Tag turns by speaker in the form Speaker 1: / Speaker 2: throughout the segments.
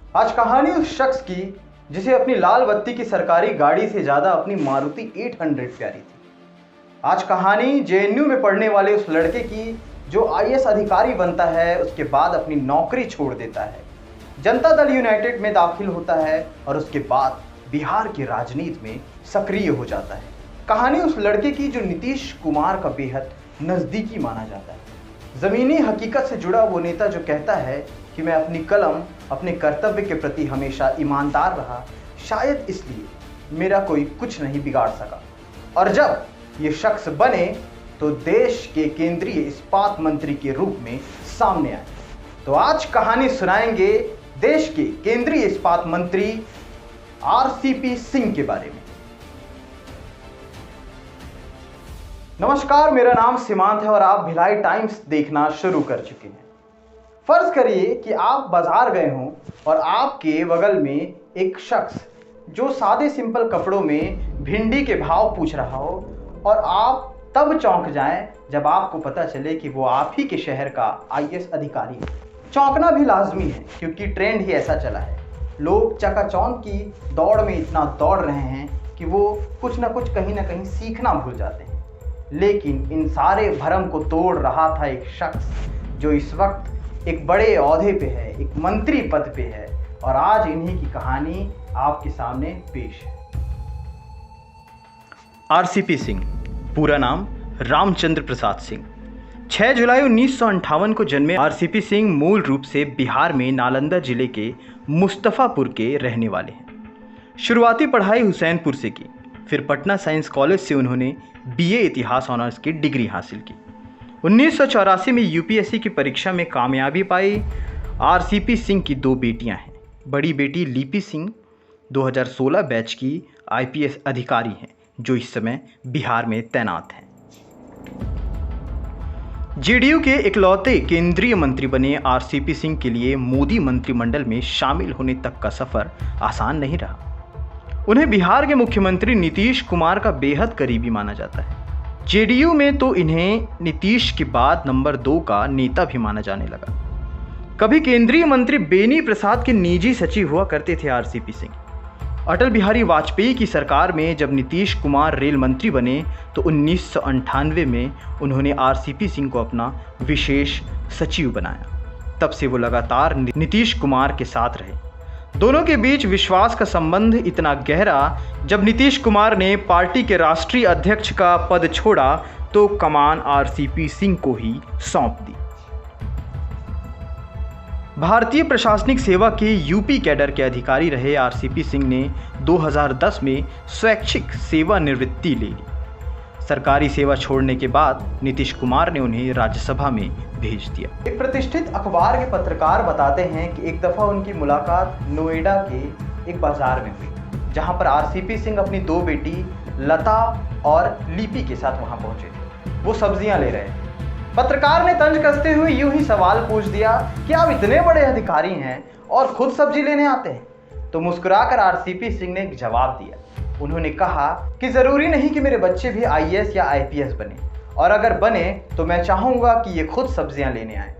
Speaker 1: आज कहानी उस शख्स की जिसे अपनी लाल बत्ती की सरकारी गाड़ी से ज़्यादा अपनी मारुति 800 प्यारी थी। आज कहानी जेएनयू में पढ़ने वाले उस लड़के की जो आईएएस अधिकारी बनता है, उसके बाद अपनी नौकरी छोड़ देता है, जनता दल यूनाइटेड में दाखिल होता है और उसके बाद बिहार की राजनीति में सक्रिय हो जाता है। कहानी उस लड़के की जो नीतीश कुमार का बेहद नज़दीकी माना जाता है, ज़मीनी हकीकत से जुड़ा वो नेता जो कहता है कि मैं अपनी कलम अपने कर्तव्य के प्रति हमेशा ईमानदार रहा, शायद इसलिए मेरा कोई कुछ नहीं बिगाड़ सका। और जब ये शख्स बने तो देश के केंद्रीय इस्पात मंत्री के रूप में सामने आए। तो आज कहानी सुनाएंगे देश के केंद्रीय इस्पात मंत्री आरसीपी सिंह के बारे में। नमस्कार, मेरा नाम सीमांत है और आप भिलाई टाइम्स देखना शुरू कर चुके हैं। फर्ज करिए कि आप बाजार गए हों और आपके बगल में एक शख्स जो सादे सिंपल कपड़ों में भिंडी के भाव पूछ रहा हो और आप तब चौंक जाएं जब आपको पता चले कि वो आप ही के शहर का आईएएस अधिकारी है। चौंकना भी लाजमी है क्योंकि ट्रेंड ही ऐसा चला है। लोग चकाचौंध की दौड़ में इतना दौड़ रहे हैं कि वो कुछ ना कुछ कहीं ना कहीं सीखना भूल जाते हैं। लेकिन इन सारे भरम को तोड़ रहा था एक शख्स जो इस वक्त एक बड़े ओहदे पे है, एक मंत्री पद पे है, और आज इन्हीं की कहानी आपके सामने पेश है। आरसीपी सिंह, पूरा नाम रामचंद्र प्रसाद सिंह। 6 जुलाई 1958 को जन्मे आरसीपी सिंह मूल रूप से बिहार में नालंदा जिले के मुस्तफ़ापुर के रहने वाले हैं। शुरुआती पढ़ाई हुसैनपुर से की, फिर पटना साइंस कॉलेज से उन्होंने बीए इतिहास ऑनर्स की डिग्री हासिल की। 1984 में यूपीएससी की परीक्षा में कामयाबी पाई। आरसीपी सिंह की 2 बेटियां हैं। बड़ी बेटी लिपि सिंह 2016 बैच की आईपीएस अधिकारी हैं जो इस समय बिहार में तैनात हैं। जेडीयू के इकलौते केंद्रीय मंत्री बने आरसीपी सिंह के लिए मोदी मंत्रिमंडल में शामिल होने तक का सफर आसान नहीं रहा। उन्हें बिहार के मुख्यमंत्री नीतीश कुमार का बेहद करीबी माना जाता है। जेडीयू में तो इन्हें नीतीश के बाद नंबर 2 का नेता भी माना जाने लगा। कभी केंद्रीय मंत्री बेनी प्रसाद के निजी सचिव हुआ करते थे आरसीपी सिंह। अटल बिहारी वाजपेयी की सरकार में जब नीतीश कुमार रेल मंत्री बने तो 1998 में उन्होंने आरसीपी सिंह को अपना विशेष सचिव बनाया। तब से वो लगातार नीतीश कुमार के साथ रहे। दोनों के बीच विश्वास का संबंध इतना गहरा, जब नीतीश कुमार ने पार्टी के राष्ट्रीय अध्यक्ष का पद छोड़ा तो कमान आरसीपी सिंह को ही सौंप दी। भारतीय प्रशासनिक सेवा के यूपी कैडर के अधिकारी रहे आरसीपी सिंह ने 2010 में स्वैच्छिक सेवानिवृत्ति ले ली। सरकारी सेवा छोड़ने के बाद नीतीश कुमार ने उन्हें राज्यसभा में भेज दिया। एक प्रतिष्ठित अखबार के पत्रकार बताते हैं कि एक दफ़ा उनकी मुलाकात नोएडा के एक बाजार में हुई, जहां पर आरसीपी सिंह अपनी 2 बेटी लता और लिपि के साथ वहां पहुंचे थे। वो सब्जियां ले रहे थे। पत्रकार ने तंज कसते हुए यूं ही सवाल पूछ दिया कि आप इतने बड़े अधिकारी हैं और खुद सब्जी लेने आते हैं? तो मुस्कुराकर आरसीपी सिंह ने एक जवाब दिया। उन्होंने कहा कि ज़रूरी नहीं कि मेरे बच्चे भी आईएएस या आईपीएस बने, और अगर बने तो मैं चाहूँगा कि ये खुद सब्जियां लेने आए।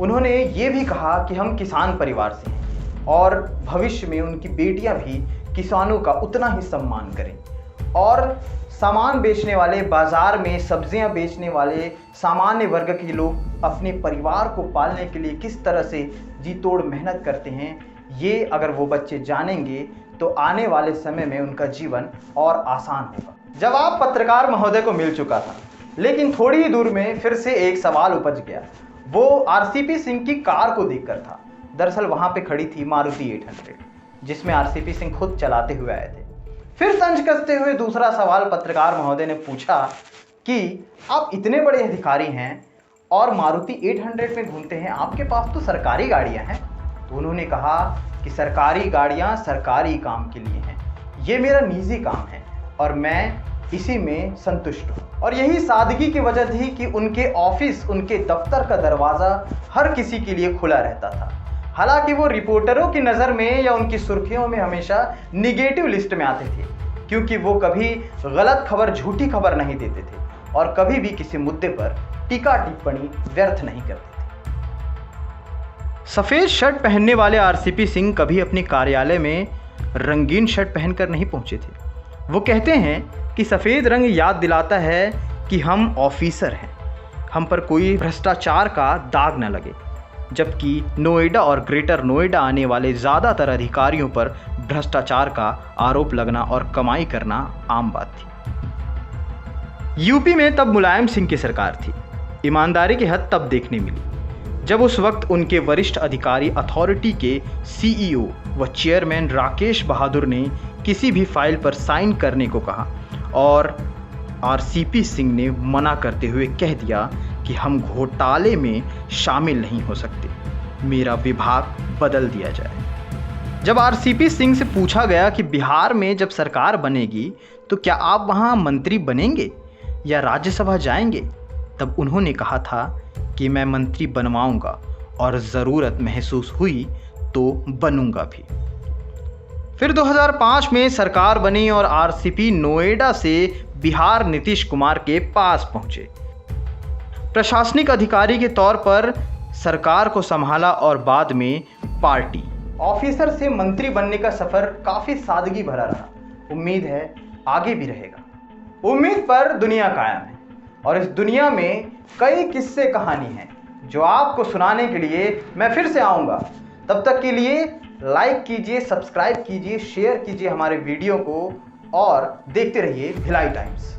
Speaker 1: उन्होंने ये भी कहा कि हम किसान परिवार से हैं और भविष्य में उनकी बेटियां भी किसानों का उतना ही सम्मान करें, और सामान बेचने वाले, बाज़ार में सब्जियां बेचने वाले सामान्य वर्ग के लोग अपने परिवार को पालने के लिए किस तरह से जी तोड़ मेहनत करते हैं, ये अगर वो बच्चे जानेंगे तो आने वाले समय में उनका जीवन और आसान होगा। जवाब पत्रकार महोदय को मिल चुका था, लेकिन थोड़ी ही दूर में फिर से एक सवाल उपज गया। वो आरसीपी सिंह की कार को देखकर था। दरअसल वहां पे खड़ी थी मारुति 800, जिसमें आरसीपी सिंह खुद चलाते हुए आए थे। फिर तंज कसते हुए दूसरा सवाल पत्रकार महोदय ने पूछा कि आप इतने बड़े अधिकारी हैं और मारुति 800 में घूमते हैं, आपके पास तो सरकारी गाड़ियां हैं। तो उन्होंने कहा कि सरकारी गाड़ियां सरकारी काम के लिए हैं, ये मेरा निजी काम है और मैं इसी में संतुष्ट हूँ। और यही सादगी की वजह थी कि उनके ऑफिस, उनके दफ्तर का दरवाज़ा हर किसी के लिए खुला रहता था। हालांकि वो रिपोर्टरों की नज़र में या उनकी सुर्खियों में हमेशा निगेटिव लिस्ट में आते थे, क्योंकि वो कभी गलत खबर, झूठी खबर नहीं देते थे और कभी भी किसी मुद्दे पर टीका टिप्पणी व्यर्थ नहीं करते थे। सफ़ेद शर्ट पहनने वाले आरसीपी सिंह कभी अपने कार्यालय में रंगीन शर्ट पहनकर नहीं पहुंचे थे। वो कहते हैं कि सफ़ेद रंग याद दिलाता है कि हम ऑफिसर हैं, हम पर कोई भ्रष्टाचार का दाग न लगे। जबकि नोएडा और ग्रेटर नोएडा आने वाले ज़्यादातर अधिकारियों पर भ्रष्टाचार का आरोप लगना और कमाई करना आम बात थी। यूपी में तब मुलायम सिंह की सरकार थी। ईमानदारी की हद तब देखने मिली जब उस वक्त उनके वरिष्ठ अधिकारी अथॉरिटी के सीईओ व चेयरमैन राकेश बहादुर ने किसी भी फाइल पर साइन करने को कहा और आरसीपी सिंह ने मना करते हुए कह दिया कि हम घोटाले में शामिल नहीं हो सकते, मेरा विभाग बदल दिया जाए। जब आरसीपी सिंह से पूछा गया कि बिहार में जब सरकार बनेगी तो क्या आप वहां मंत्री बनेंगे या राज्यसभा जाएंगे, तब उन्होंने कहा था कि मैं मंत्री बनवाऊंगा और ज़रूरत महसूस हुई तो बनूंगा भी। फिर 2005 में सरकार बनी और आरसीपी नोएडा से बिहार नीतीश कुमार के पास पहुंचे। प्रशासनिक अधिकारी के तौर पर सरकार को संभाला और बाद में पार्टी ऑफिसर से मंत्री बनने का सफ़र काफ़ी सादगी भरा रहा। उम्मीद है आगे भी रहेगा। उम्मीद पर दुनिया कायम है और इस दुनिया में कई किस्से कहानी हैं जो आपको सुनाने के लिए मैं फिर से आऊँगा। तब तक के लिए लाइक कीजिए, सब्सक्राइब कीजिए, शेयर कीजिए हमारे वीडियो को और देखते रहिए भिलाई टाइम्स।